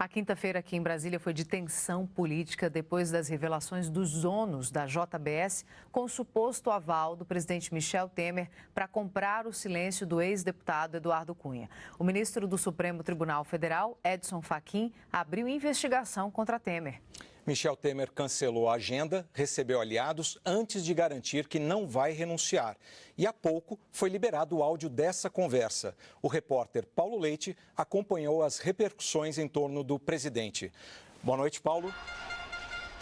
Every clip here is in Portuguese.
A quinta-feira aqui em Brasília foi de tensão política depois das revelações dos ônus da JBS com o suposto aval do presidente Michel Temer para comprar o silêncio do ex-deputado Eduardo Cunha. O ministro do Supremo Tribunal Federal, Edson Fachin, abriu investigação contra Temer. Michel Temer cancelou a agenda, recebeu aliados antes de garantir que não vai renunciar. E há pouco foi liberado o áudio dessa conversa. O repórter Paulo Leite acompanhou as repercussões em torno do presidente. Boa noite, Paulo.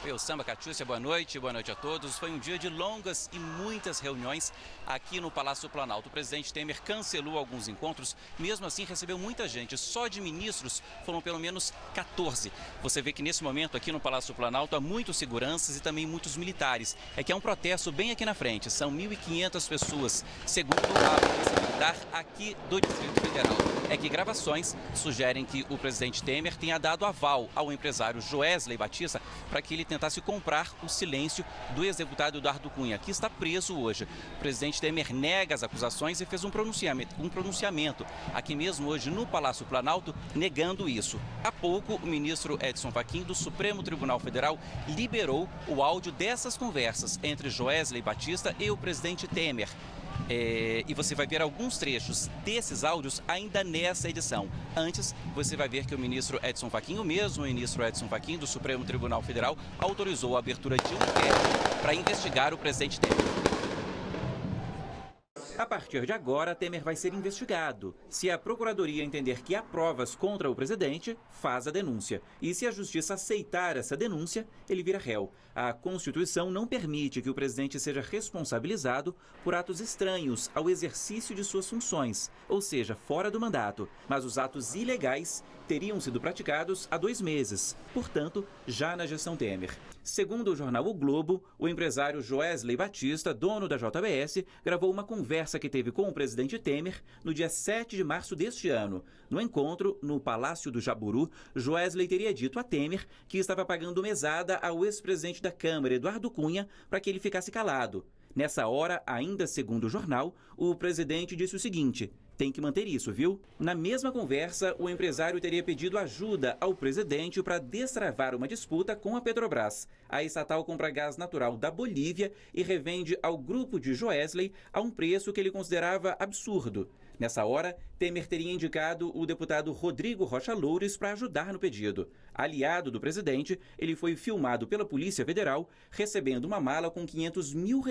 Eu, Samba Catiúcia, boa noite a todos. Foi um dia de longas e muitas reuniões aqui no Palácio Planalto. O presidente Temer cancelou alguns encontros, mesmo assim recebeu muita gente. Só de ministros foram pelo menos 14. Você vê que nesse momento aqui no Palácio Planalto há muitos seguranças e também muitos militares. É que há um protesto bem aqui na frente, são 1.500 pessoas, segundo a Polícia Militar aqui do Distrito Federal. É que gravações sugerem que o presidente Temer tenha dado aval ao empresário Joesley Batista para que ele tentasse comprar o silêncio do ex-deputado Eduardo Cunha, que está preso hoje. O presidente Temer nega as acusações e fez um pronunciamento aqui mesmo hoje no Palácio Planalto, negando isso. Há pouco, o ministro Edson Fachin, do Supremo Tribunal Federal, liberou o áudio dessas conversas entre Joesley Batista e o presidente Temer. E você vai ver alguns trechos desses áudios ainda nessa edição. Antes, você vai ver que o ministro Edson Fachin, o mesmo ministro Edson Fachin do Supremo Tribunal Federal, autorizou a abertura de um inquérito para investigar o presidente Temer. A partir de agora, Temer vai ser investigado. Se a Procuradoria entender que há provas contra o presidente, faz a denúncia. E se a Justiça aceitar essa denúncia, ele vira réu. A Constituição não permite que o presidente seja responsabilizado por atos estranhos ao exercício de suas funções, ou seja, fora do mandato. Mas os atos ilegais teriam sido praticados há 2 meses, portanto, já na gestão Temer. Segundo o jornal O Globo, o empresário Joesley Batista, dono da JBS, gravou uma conversa que teve com o presidente Temer no dia 7 de março deste ano. No encontro, no Palácio do Jaburu, Joesley teria dito a Temer que estava pagando mesada ao ex-presidente da Câmara, Eduardo Cunha, para que ele ficasse calado. Nessa hora, ainda segundo o jornal, o presidente disse o seguinte: tem que manter isso, viu? Na mesma conversa, o empresário teria pedido ajuda ao presidente para destravar uma disputa com a Petrobras. A estatal compra gás natural da Bolívia e revende ao grupo de Joesley a um preço que ele considerava absurdo. Nessa hora, Temer teria indicado o deputado Rodrigo Rocha Loures para ajudar no pedido. Aliado do presidente, ele foi filmado pela Polícia Federal recebendo uma mala com R$500 mil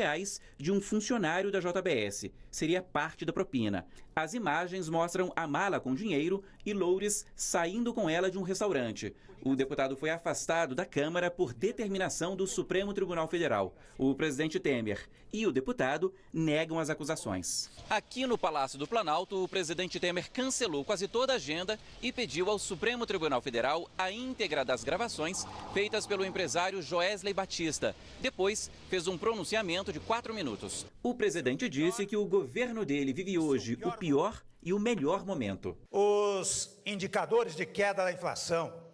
de um funcionário da JBS. Seria parte da propina. As imagens mostram a mala com dinheiro e Loures saindo com ela de um restaurante. O deputado foi afastado da Câmara por determinação do Supremo Tribunal Federal. O presidente Temer e o deputado negam as acusações. Aqui no Palácio do Planalto, o presidente Temer cancelou quase toda a agenda e pediu ao Supremo Tribunal Federal a íntegra das gravações feitas pelo empresário Joesley Batista. Depois, fez um pronunciamento de 4 minutos. O presidente disse que o governo dele vive hoje o pior e o melhor momento. Os indicadores de queda da inflação,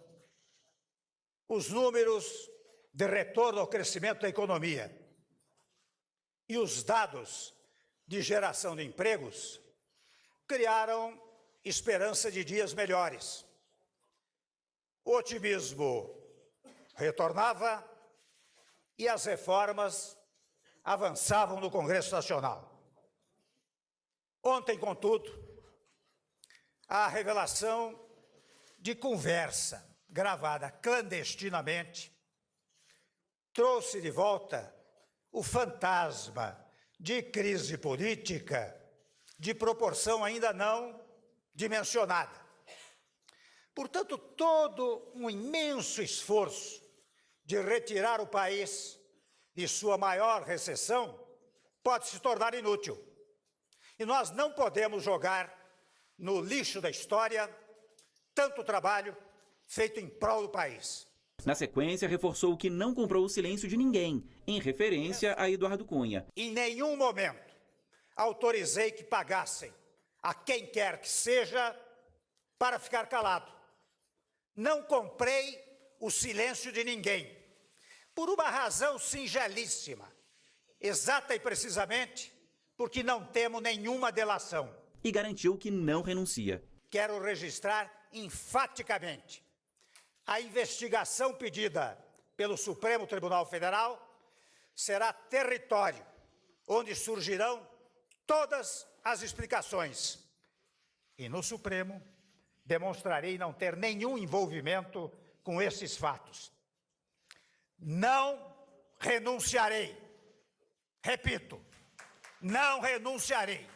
os números de retorno ao crescimento da economia e os dados de geração de empregos criaram esperança de dias melhores. O otimismo retornava e as reformas avançavam no Congresso Nacional. Ontem, contudo, a revelação de conversa gravada clandestinamente trouxe de volta o fantasma de crise política de proporção ainda não dimensionada. Portanto, todo um imenso esforço de retirar o país de sua maior recessão pode se tornar inútil. E nós não podemos jogar no lixo da história tanto trabalho feito em prol do país. Na sequência, reforçou que não comprou o silêncio de ninguém, em referência a Eduardo Cunha. Em nenhum momento autorizei que pagassem a quem quer que seja para ficar calado. Não comprei o silêncio de ninguém, por uma razão singelíssima, exata e precisamente porque não temos nenhuma delação. E garantiu que não renuncia. Quero registrar enfaticamente a investigação pedida pelo Supremo Tribunal Federal será território onde surgirão todas as explicações. E no Supremo demonstrarei não ter nenhum envolvimento com esses fatos. Não renunciarei. Repito, não renunciarei.